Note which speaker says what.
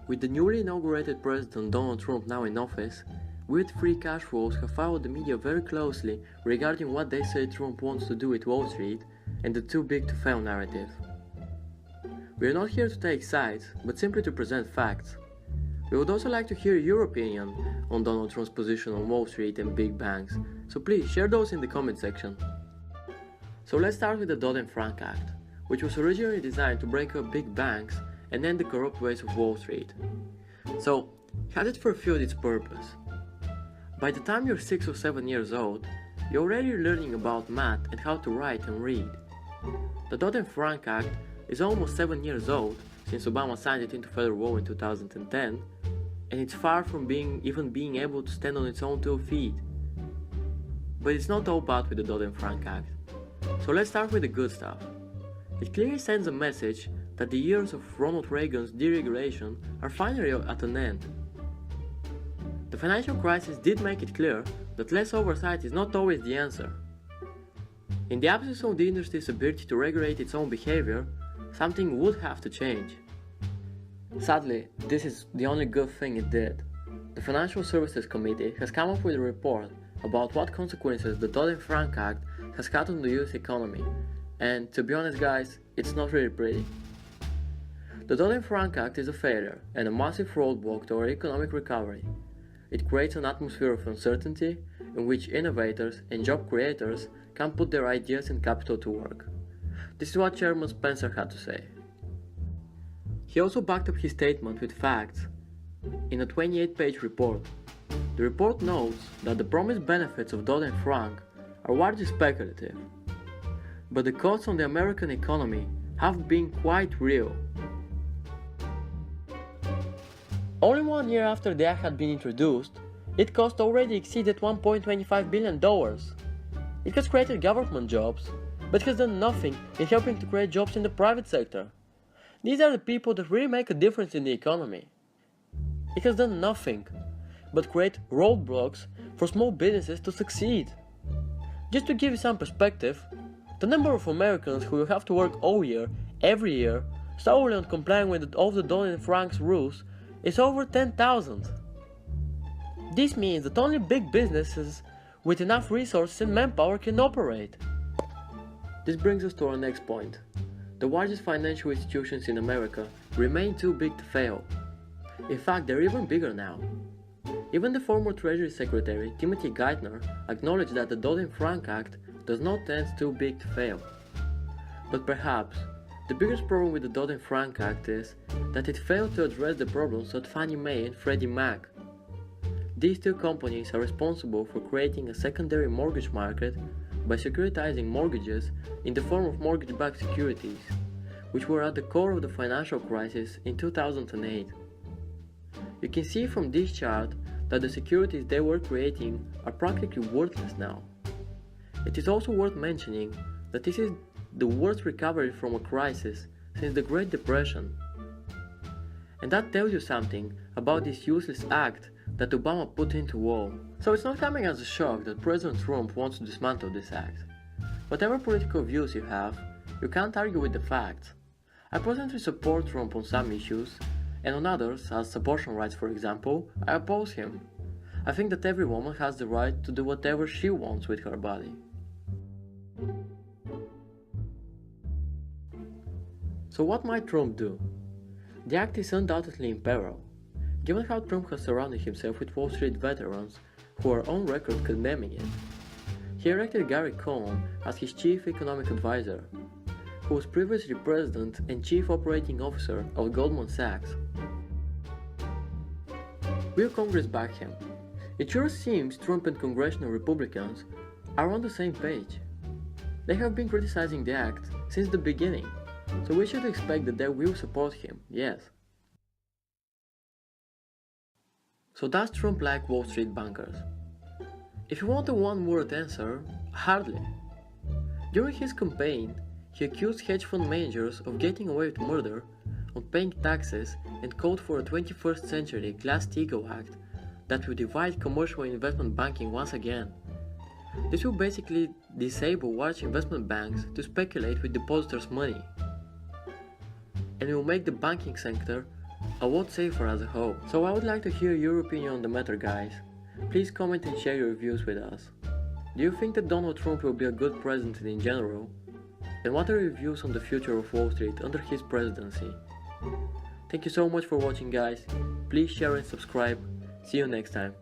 Speaker 1: With the newly inaugurated President Donald Trump now in office, we at FreeCashFlows have followed the media very closely regarding what they say Trump wants to do with Wall Street and the too big to fail narrative. We are not here to take sides, but simply to present facts. We would also like to hear your opinion on Donald Trump's position on Wall Street and big banks, so please share those in the comment section. So let's start with the Dodd-Frank Act, which was originally designed to break up big banks and end the corrupt ways of Wall Street. So, how did it fulfill its purpose? By the time you're 6 or 7 years old, you're already learning about math and how to write and read. The Dodd-Frank Act is almost 7 years old, since Obama signed it into federal law in 2010, and it's far from even being able to stand on its own 2 feet. But it's not all bad with the Dodd-Frank Act. So let's start with the good stuff. It clearly sends a message that the years of Ronald Reagan's deregulation are finally at an end. The financial crisis did make it clear that less oversight is not always the answer. In the absence of the industry's ability to regulate its own behavior, something would have to change. Sadly, this is the only good thing it did. The Financial Services Committee has come up with a report about what consequences the Dodd-Frank Act has had on the US economy, and to be honest guys, it's not really pretty. The Dodd-Frank Act is a failure and a massive roadblock to our economic recovery. It creates an atmosphere of uncertainty in which innovators and job creators can't put their ideas and capital to work. This is what Chairman Spencer had to say. He also backed up his statement with facts. In a 28-page report, the report notes that the promised benefits of Dodd-Frank are largely speculative, but the costs on the American economy have been quite real. Only 1 year after the act had been introduced, its cost already exceeded $1.25 billion. It has created government jobs, but has done nothing in helping to create jobs in the private sector. These are the people that really make a difference in the economy. It has done nothing but create roadblocks for small businesses to succeed. Just to give you some perspective, the number of Americans who will have to work all year, every year, solely on complying with all the Dodd-Frank's rules is over 10,000. This means that only big businesses with enough resources and manpower can operate. This brings us to our next point. The largest financial institutions in America remain too big to fail. In fact, they're even bigger now. Even the former Treasury Secretary, Timothy Geithner, acknowledged that the Dodd-Frank Act does not end too big to fail. But perhaps, the biggest problem with the Dodd-Frank Act is that it failed to address the problems at Fannie Mae and Freddie Mac. These two companies are responsible for creating a secondary mortgage market by securitizing mortgages in the form of mortgage-backed securities, which were at the core of the financial crisis in 2008. You can see from this chart that the securities they were creating are practically worthless now. It is also worth mentioning that this is the worst recovery from a crisis since the Great Depression. And that tells you something about this useless act that Obama put into law. So it's not coming as a shock that President Trump wants to dismantle this act. Whatever political views you have, you can't argue with the facts. I personally support Trump on some issues, and on others, as abortion rights for example, I oppose him. I think that every woman has the right to do whatever she wants with her body. So what might Trump do? The act is undoubtedly in peril, given how Trump has surrounded himself with Wall Street veterans who are on record condemning it. He elected Gary Cohn as his chief economic advisor, who was previously president and chief operating officer of Goldman Sachs. Will Congress back him? It sure seems Trump and congressional Republicans are on the same page. They have been criticizing the act since the beginning, so we should expect that they will support him, yes. So does Trump like Wall Street bankers? If you want a one-word answer, hardly. During his campaign, he accused hedge fund managers of getting away with murder, on paying taxes, and called for a 21st century Glass-Steagall Act that will divide commercial investment banking once again. This will basically disable large investment banks to speculate with depositors' money, and will make the banking sector a lot safer as a whole. So I would like to hear your opinion on the matter, guys. Please comment and share your views with us. Do you think that Donald Trump will be a good president in general? And what are your views on the future of Wall Street under his presidency? Thank you so much for watching, guys. Please share and subscribe. See you next time.